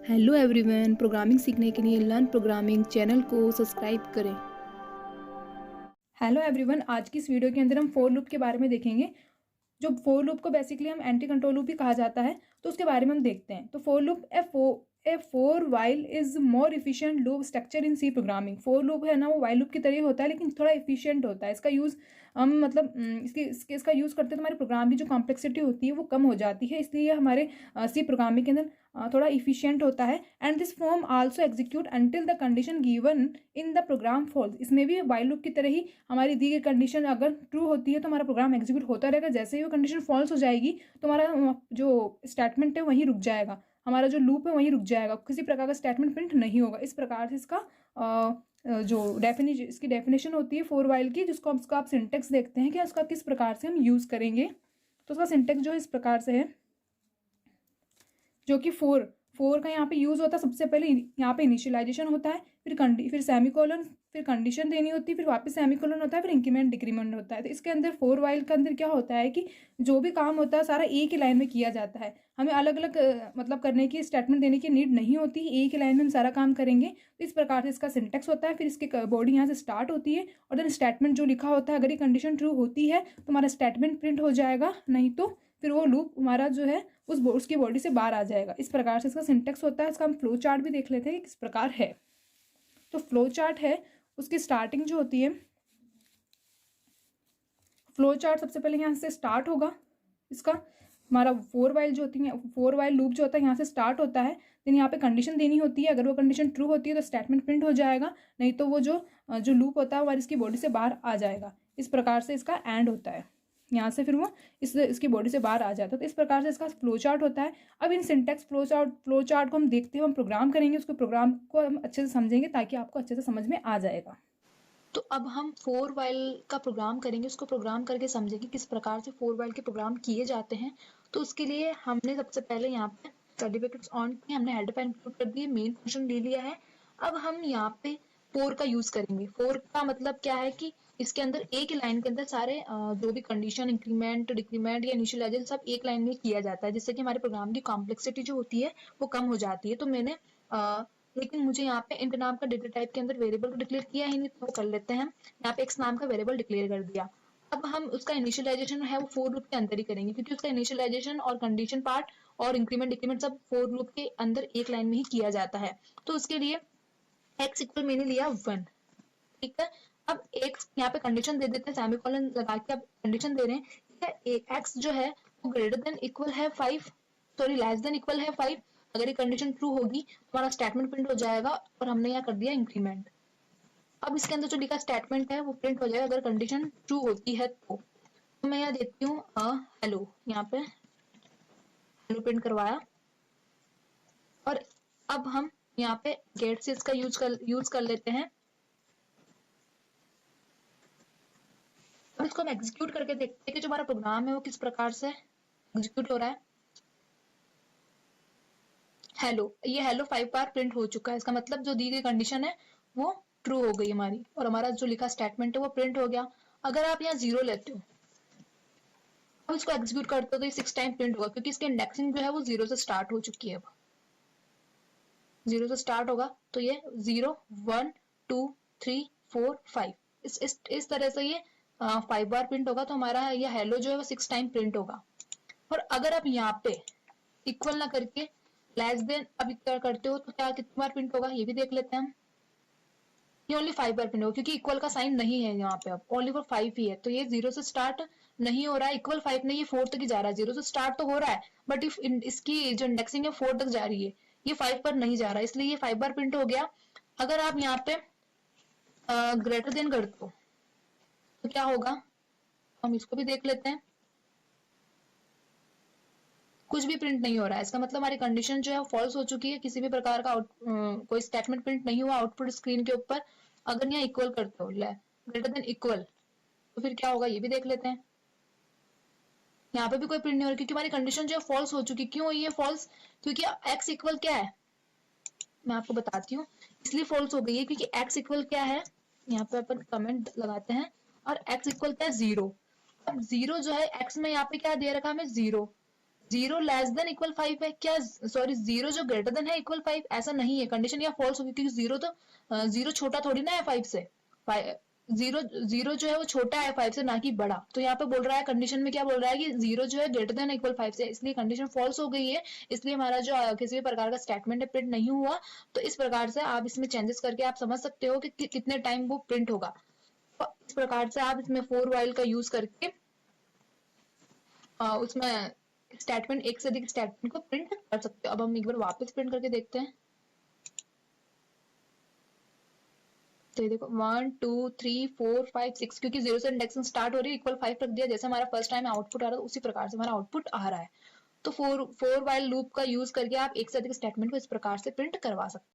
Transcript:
Hello everyone, programming सीखने के लिए लर्न प्रोग्रामिंग चैनल को सब्सक्राइब करें। हेलो एवरीवन, आज की इस वीडियो के अंदर हम फोर लूप के बारे में देखेंगे। जो फोर लूप को बेसिकली हम एंटी कंट्रोल लूप भी कहा जाता है, तो उसके बारे में हम देखते हैं। तो for loop a for while is more efficient loop structure in C programming. For loop है ना, वो वाइल लूप की तरह होता है, लेकिन थोड़ा इफिशिएंट होता है। इसका यूज़ हम मतलब इसका यूज़ करते हैं तो हमारे प्रोग्राम की जो कॉम्प्लेक्सिटी होती है वो कम हो जाती है, इसलिए हमारे सी प्रोग्रामिंग के अंदर थोड़ा इफिशिएंट होता है। And this form also execute until the condition given in the program falls. इसमें भी वाइल लूप की तरह ही हमारी दी गई कंडीशन अगर ट्रू होती है तो हमारा प्रोग्राम एग्जीक्यूट होता रहेगा। जैसे ही वो कंडीशन फॉल्स हो जाएगी तो हमारा जो स्टेटमेंट है वहीं रुक जाएगा, हमारा जो लूप है वहीं रुक जाएगा, किसी प्रकार का स्टेटमेंट प्रिंट नहीं होगा। इस प्रकार से इसका जो इसकी डेफिनेशन होती है फोर वाइल की, जिसको उसका आप सिंटेक्स देखते हैं कि उसका किस प्रकार से हम यूज़ करेंगे। तो उसका सिंटेक्स जो है इस प्रकार से है, जो कि फोर का यहाँ पे यूज़ होता है। सबसे पहले यहाँ पे इनिशियलाइजेशन होता है, फिर सेमीकोलन, फिर कंडीशन देनी होती है, फिर वापस सेमीकोलन होता है, फिर इंक्रीमेंट डिक्रीमेंट होता है। तो इसके अंदर फोर वाइल के अंदर क्या होता है कि जो भी काम होता है सारा एक ही लाइन में किया जाता है। हमें अलग अलग मतलब करने की, स्टेटमेंट देने की नीड नहीं होती, एक ही लाइन में हम सारा काम करेंगे। तो इस प्रकार से इसका सिंटेक्स होता है। फिर इसकी बॉडी यहाँ से स्टार्ट होती है और देन स्टेटमेंट जो लिखा होता है, अगर ये कंडीशन ट्रू होती है तो हमारा स्टेटमेंट प्रिंट हो जाएगा, नहीं तो फिर वो लूप हमारा जो है उसकी बॉडी से बाहर आ जाएगा। इस प्रकार से इसका सिंटेक्स होता है। इसका हम फ्लो चार्ट भी देख लेते हैं कि किस प्रकार है। तो फ्लो चार्ट है, उसकी स्टार्टिंग जो होती है, फ्लो चार्ट सबसे पहले यहाँ से स्टार्ट होगा। इसका हमारा फोर वाइल जो होती है, फोर वाइल लूप जो होता है यहाँ से स्टार्ट होता है। देन यहाँ पे कंडीशन देनी होती है, अगर वो कंडीशन ट्रू होती है तो स्टेटमेंट प्रिंट हो जाएगा, नहीं तो वो जो लूप होता है वो इसकी बॉडी से बाहर आ जाएगा। इस प्रकार से इसका एंड होता है, यहाँ से फिर वो इसकी बॉडी से बाहर आ जाता है। तो इस प्रकार से इसका फ्लो चार्ट होता है। अब इन सिंटेक्स फ्लो चार्ट को हम देखते हैं, हम प्रोग्राम करेंगे, उसको प्रोग्राम को हम अच्छे से समझेंगे ताकि आपको अच्छे से समझ में आ जाएगा। तो अब हम फोर वाइल का प्रोग्राम करेंगे, उसको प्रोग्राम करके समझेंगे किस प्रकार से फोर वाइल के प्रोग्राम किए जाते हैं। तो उसके लिए हमने सबसे पहले यहाँ पे सर्टिफिकेट्स ऑन किए, हमने हेडर फाइल इंक्लूड कर दिए, मेन फंक्शन ले लिया है। अब हम यहाँ पे फोर का यूज करेंगे। फोर का मतलब क्या है कि इसके अंदर एक ही लाइन के अंदर सारे जो भी कंडीशन, इंक्रीमेंट, डिक्रीमेंट या इनिशियलाइजेशन सब एक लाइन में किया जाता है, जिससे कि हमारे प्रोग्राम की कॉम्प्लेक्सिटी जो होती है वो कम हो जाती है। तो मैंने लेकिन मुझे यहाँ पे इंट नाम का डेटा टाइप के अंदर वेरिएबल को डिक्लेयर किया ही नहीं, तो वो कर लेते हैं। यहाँ पे एक्स नाम का वेरिएबल डिक्लेयर कर दिया। अब हम उसका इनिशियलाइजेशन है वो फोर लूप के अंदर ही करेंगे, क्योंकि उसका इनिशियलाइजेशन और कंडीशन पार्ट और इंक्रीमेंट डिक्रीमेंट सब फोर लूप के अंदर एक लाइन में ही किया जाता है। तो उसके लिए एक्स इक्वल मैंने लिया 1, ठीक है। अब एक यहाँ पे कंडीशन दे देते हैं, सेमीकोलन लगा के अब कंडीशन दे रहे हैं एक्स जो है वो ग्रेटर देन इक्वल है 5, सॉरी लेस देन इक्वल है 5। अगर ये कंडीशन ट्रू होगी तो हमारा स्टेटमेंट प्रिंट हो जाएगा, और हमने यहाँ कर दिया इंक्रीमेंट। अब इसके अंदर जो लिखा स्टेटमेंट है वो प्रिंट हो जाएगा अगर कंडीशन ट्रू होती है तो मैं यहाँ देती हूँ हेलो, यहाँ पे हेलो प्रिंट करवाया। और अब हम यहाँ पे गेट से इसका यूज कर लेते हैं। अब इसको हम एग्जीक्यूट करके देखते हैं कि जो हमारा प्रोग्राम है वो किस प्रकार से एग्जीक्यूट हो रहा है। हेलो, ये हेलो 5 बार प्रिंट हो चुका है, इसका मतलब जो दी गई कंडीशन है वो ट्रू हो गई हमारी, और हमारा जो लिखा स्टेटमेंट है वो प्रिंट हो गया। अगर आप यहाँ 0 लेते हो, अब इसको एग्जीक्यूट करते हो तो ये 6 टाइम प्रिंट होगा, क्योंकि इसकी इंडेक्सिंग जो है वो 0 से स्टार्ट हो चुकी है। 0 से स्टार्ट होगा तो ये 0 1 2 3 4 5 इस तरह से ये 5 बार प्रिंट होगा। तो हमारा ये हेलो जो है वो 6 टाइम प्रिंट होगा। और अगर आप यहाँ पे इक्वल ना करके लेस देन अब करते हो तो क्या कितनी बार प्रिंट होगा ये भी देख लेते हैं हम। ये ओनली 5 बार प्रिंट होगा, क्योंकि इक्वल का साइन नहीं है यहाँ पे, अब ओनली फॉर 5 ही है। तो ये 0 से स्टार्ट नहीं हो रहा है, इक्वल 5 नहीं, ये 4 तक ही जा रहा है। 0 से स्टार्ट तो हो रहा है, बट इफ इसकी जो इंडेक्सिंग है 4 तक जा रही है, ये 5 पर नहीं जा रहा है, इसलिए ये 5 बार प्रिंट हो गया। अगर आप यहाँ पे ग्रेटर देन कर दो तो क्या होगा, हम इसको भी देख लेते हैं। कुछ भी प्रिंट नहीं हो रहा है, इसका मतलब हमारी कंडीशन जो है फॉल्स हो चुकी है, किसी भी प्रकार का कोई स्टेटमेंट प्रिंट नहीं हुआ आउटपुट स्क्रीन के ऊपर। अगर यहाँ इक्वल करते हो ग्रेटर देन इक्वल तो फिर क्या होगा ये भी देख लेते हैं। यहाँ पे भी कोई प्रिंट नहीं हो रहा, क्योंकि हमारी कंडीशन जो है फॉल्स हो चुकी। क्यों हुई है फॉल्स, क्योंकि एक्स इक्वल क्या है मैं आपको बताती हूँ। इसलिए फॉल्स हो गई है क्योंकि एक्स इक्वल क्या है, यहाँ पे अपन कमेंट लगाते हैं, और एक्स इक्वल क्या है 0। अब 0 जो है एक्स में यहाँ पे क्या दे रखा है हमें 0, जीरो लेस देन इक्वल 5 है क्या, सॉरी जीरो जो ग्रेटर देन है इक्वल 5, ऐसा नहीं है, कंडीशन यहाँ फॉल्स होगी क्योंकि जीरो तो जीरो छोटा थोड़ी ना है 5 से, जीरो जीरो जो है वो छोटा है 5 से ना कि बड़ा। तो यहाँ पे बोल रहा है कंडीशन में क्या बोल रहा है कि जीरो जो है ग्रेटर देन इक्वल 5 से, इसलिए कंडीशन फॉल्स हो गई है, इसलिए हमारा जो किसी भी प्रकार का स्टेटमेंट है प्रिंट नहीं हुआ। तो इस प्रकार से आप इसमें चेंजेस करके आप समझ सकते हो कि कितने टाइम वो प्रिंट होगा। तो इस प्रकार से आप इसमें फोर वाइल का यूज करके उसमें स्टेटमेंट, एक से अधिक स्टेटमेंट को प्रिंट कर सकते हो। अब हम एक बार वापस प्रिंट करके देखते हैं। तो ये देखो 1 2 3 4 5 6, क्योंकि जीरो से इंडेक्सिंग स्टार्ट हो रही है, इक्वल 5 रख दिया, जैसे हमारा फर्स्ट टाइम आउटपुट आ रहा था उसी प्रकार से हमारा आउटपुट आ रहा है। तो फोर वाइल लूप का यूज करके आप एक से अधिक स्टेटमेंट को इस प्रकार से प्रिंट करवा सकते हैं।